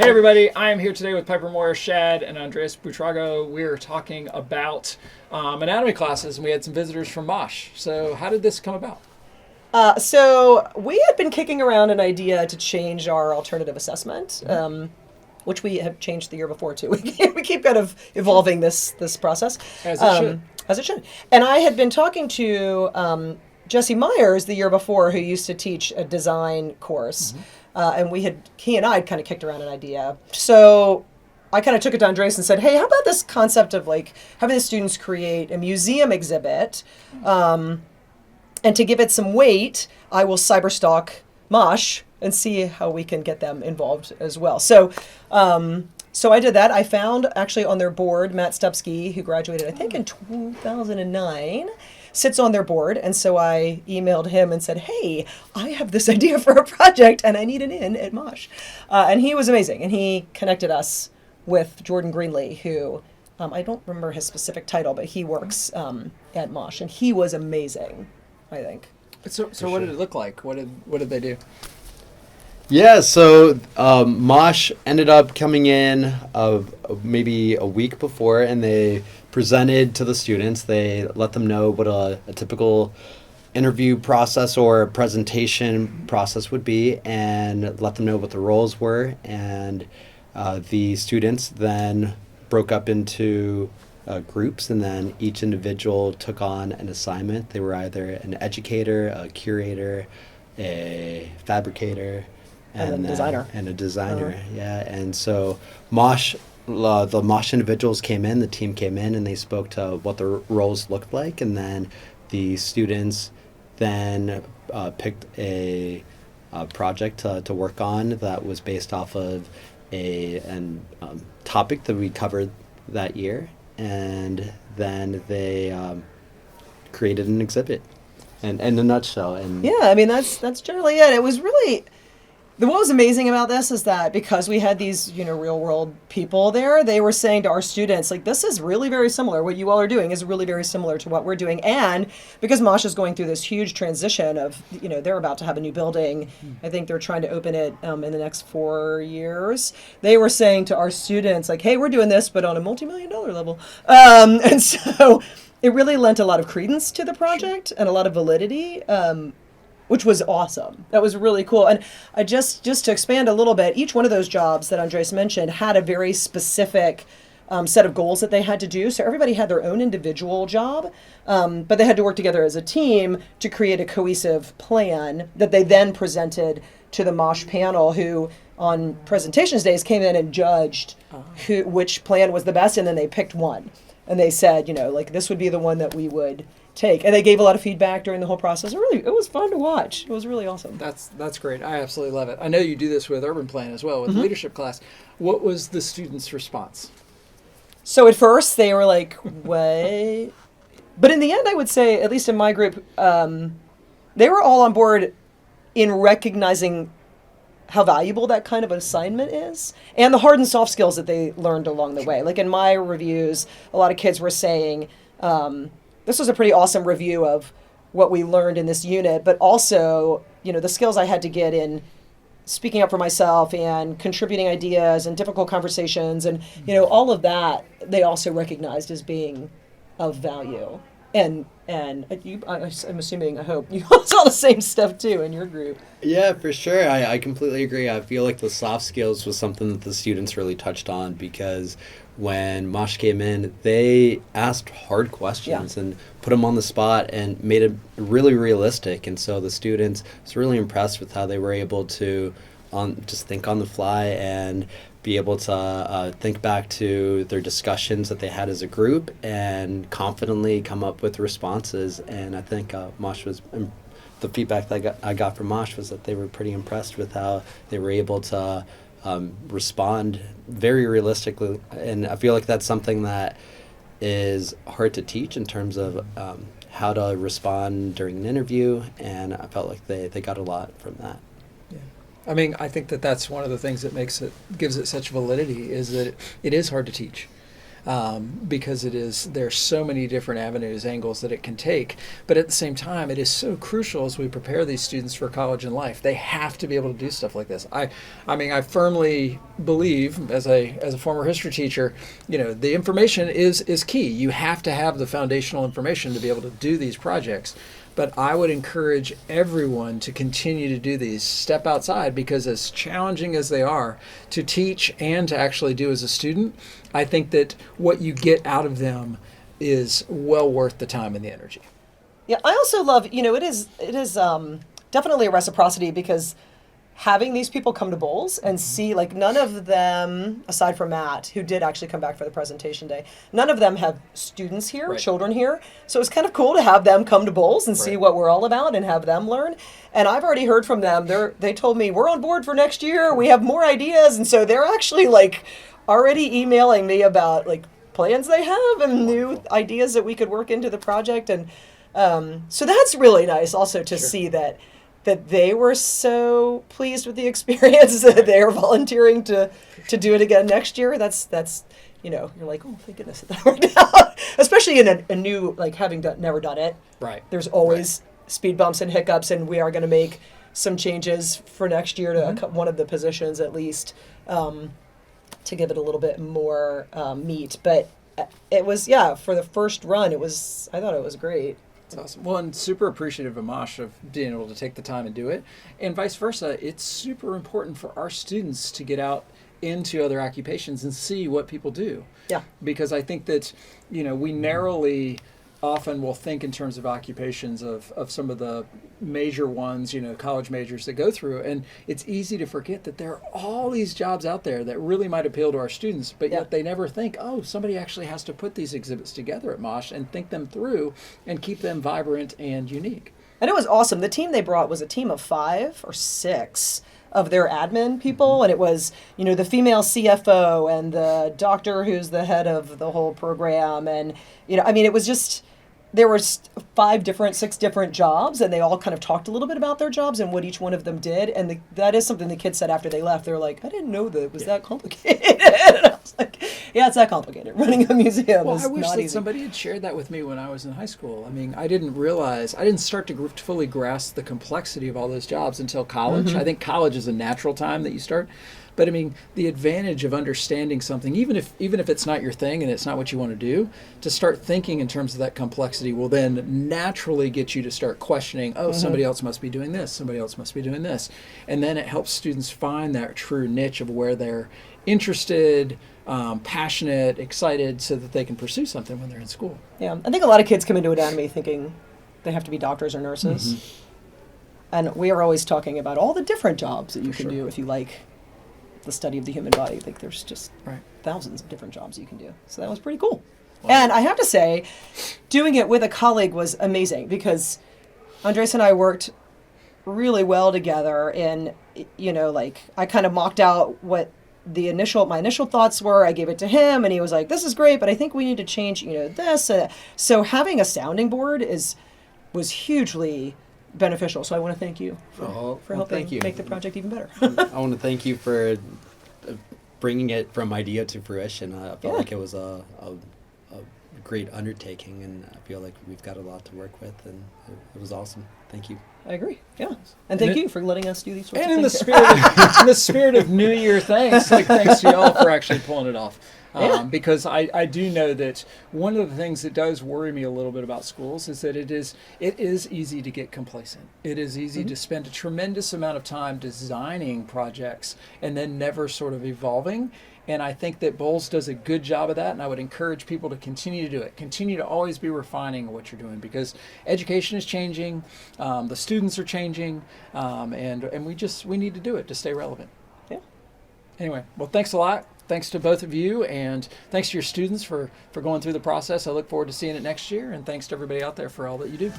Hey everybody, I am here today with Piper Moyer-Shad and Andres Buitrago. We're talking about anatomy classes, and we had some visitors from Mosh. So how did this come about? So we had been kicking around an idea to change our alternative assessment, which we have changed the year before too. We keep kind of evolving this process. As it should. As it should. And I had been talking to Jesse Myers the year before, who used to teach a design course. And he and I had kind of kicked around an idea. So I kind of took it to Andres and said, hey, how about this concept of like having the students create a museum exhibit, and to give it some weight, I will cyberstalk Mosh and see how we can get them involved as well. So I did that. I found actually on their board, Matt Stupsky, who graduated, I think in 2009, sits on their board. And so I emailed him and said, hey, I have this idea for a project and I need an in at Mosh. And he was amazing. And he connected us with Jordan Greenlee, who I don't remember his specific title, but he works at Mosh. And he was amazing, I think. So what did it look like? What did they do? Yeah, so Mosh ended up coming in maybe a week before, and they presented to the students. They let them know what a typical interview process or presentation process would be, and let them know what the roles were. And the students then broke up into groups, and then each individual took on an assignment. They were either an educator, a curator, a fabricator, And a designer. And a designer, yeah. And so Mosh, the Mosh individuals came in, the team came in, and they spoke to what the roles looked like. And then the students then picked a project to work on that was based off of a topic that we covered that year. And then they created an exhibit in a nutshell. And Yeah, I mean, that's generally it. It was really... What was amazing about this is that because we had these, real world people there, they were saying to our students, like, this is really very similar. What you all are doing is really very similar to what we're doing. And because Mosh is going through this huge transition of, they're about to have a new building. I think they're trying to open it in the next 4 years. They were saying to our students, like, hey, we're doing this, but on a multi-million-dollar level. And so it really lent a lot of credence to the project and a lot of validity. Which was awesome. That was really cool. And I just to expand a little bit, each one of those jobs that Andres mentioned had a very specific set of goals that they had to do. So everybody had their own individual job, but they had to work together as a team to create a cohesive plan that they then presented to the Mosh panel, who on presentations days came in and judged which plan was the best, and then they picked one. And they said, this would be the one that we would take. And they gave a lot of feedback during the whole process. It was fun to watch. It was really awesome. That's great. I absolutely love it. I know you do this with Urban Plan as well, with leadership class. What was the students' response? So at first they were like, what? But in the end, I would say, at least in my group, they were all on board in recognizing how valuable that kind of an assignment is, and the hard and soft skills that they learned along the way. Like in my reviews, a lot of kids were saying, this was a pretty awesome review of what we learned in this unit, but also, the skills I had to get in speaking up for myself and contributing ideas and difficult conversations and, all of that, they also recognized as being of value. And I'm assuming, I hope, you all saw the same stuff too in your group. Yeah, for sure. I completely agree. I feel like the soft skills was something that the students really touched on, because when Mosh came in, they asked hard questions and put them on the spot and made it really realistic. And so the students was really impressed with how they were able to just think on the fly and be able to think back to their discussions that they had as a group and confidently come up with responses. And I think Mosh was... the feedback that I got from Mosh was that they were pretty impressed with how they were able to respond very realistically. And I feel like that's something that is hard to teach in terms of how to respond during an interview, and I felt like they got a lot from that. Yeah. I mean, I think that's one of the things that gives it such validity, is that it is hard to teach. because there's so many different avenues, angles that it can take. But at the same time, it is so crucial as we prepare these students for college and life. They have to be able to do stuff like this. I mean, I firmly believe, as a former history teacher, the information is key. You have to have the foundational information to be able to do these projects. But I would encourage everyone to continue to do these, step outside, because as challenging as they are to teach and to actually do as a student, I think that what you get out of them is well worth the time and the energy. Yeah, I also love, it is definitely a reciprocity, because having these people come to bowls and see, like, none of them, aside from Matt, who did actually come back for the presentation day, none of them have students here, Right. children here. So it's kind of cool to have them come to bowls and see Right. what we're all about and have them learn. And I've already heard from them. They told me, we're on board for next year. We have more ideas. And so they're actually, like, already emailing me about, like, plans they have and new ideas that we could work into the project. And so that's really nice also to see that they were so pleased with the experience that they're volunteering to do it again next year. That's you're like, oh, thank goodness that worked out. Especially in a new, like, having never done it. Right. There's always speed bumps and hiccups, and we are going to make some changes for next year to one of the positions at least, to give it a little bit more meat. But it was, for the first run, I thought it was great. That's awesome. Well, and super appreciative of Mosh of being able to take the time and do it. And vice versa, it's super important for our students to get out into other occupations and see what people do. Yeah. Because I think that, we narrowly often will think in terms of occupations of some of the major ones, college majors that go through. And it's easy to forget that there are all these jobs out there that really might appeal to our students, but yet they never think, oh, somebody actually has to put these exhibits together at Mosh and think them through and keep them vibrant and unique. And it was awesome. The team they brought was a team of 5 or 6 of their admin people, and it was, the female CFO and the doctor who's the head of the whole program, and it was just, there were 6 different jobs, and they all kind of talked a little bit about their jobs and what each one of them did, and that is something the kids said after they left. They were like, I didn't know that it was that complicated. And I was like, yeah, it's that complicated. Running a museum is I wish not that easy. somebody had shared that with me when I was in high school. I mean, I didn't start to fully grasp the complexity of all those jobs until college. I think college is a natural time that you start. But I mean, the advantage of understanding something, even if it's not your thing and it's not what you want to do, to start thinking in terms of that complexity will then naturally get you to start questioning, somebody else must be doing this, somebody else must be doing this. And then it helps students find that true niche of where they're interested, passionate, excited, so that they can pursue something when they're in school. Yeah, I think a lot of kids come into anatomy thinking they have to be doctors or nurses. And we are always talking about all the different jobs that you can do if you like the study of the human body. Like, there's just thousands of different jobs you can do. So that was pretty cool. Wow. And I have to say, doing it with a colleague was amazing, because Andres and I worked really well together. And, I kind of mocked out what my initial thoughts were. I gave it to him, and he was like, this is great, but I think we need to change, this. So having a sounding board was hugely beneficial. So I want to thank you for helping make the project even better. I want to thank you for bringing it from idea to fruition. I felt like it was a great undertaking, and I feel like we've got a lot to work with, and it was awesome. Thank you. I agree. Yeah, and thank you for letting us do these sorts of And things. in the spirit of New Year, thanks to y'all for actually pulling it off. Because I do know that one of the things that does worry me a little bit about schools is that it is easy to get complacent. It is easy to spend a tremendous amount of time designing projects and then never sort of evolving. And I think that Bowles does a good job of that, and I would encourage people to continue to do it. Continue to always be refining what you're doing, because education is changing, the students are changing, and we need to do it to stay relevant. Yeah. Anyway, well, thanks a lot. Thanks to both of you, and thanks to your students for going through the process. I look forward to seeing it next year, and thanks to everybody out there for all that you do.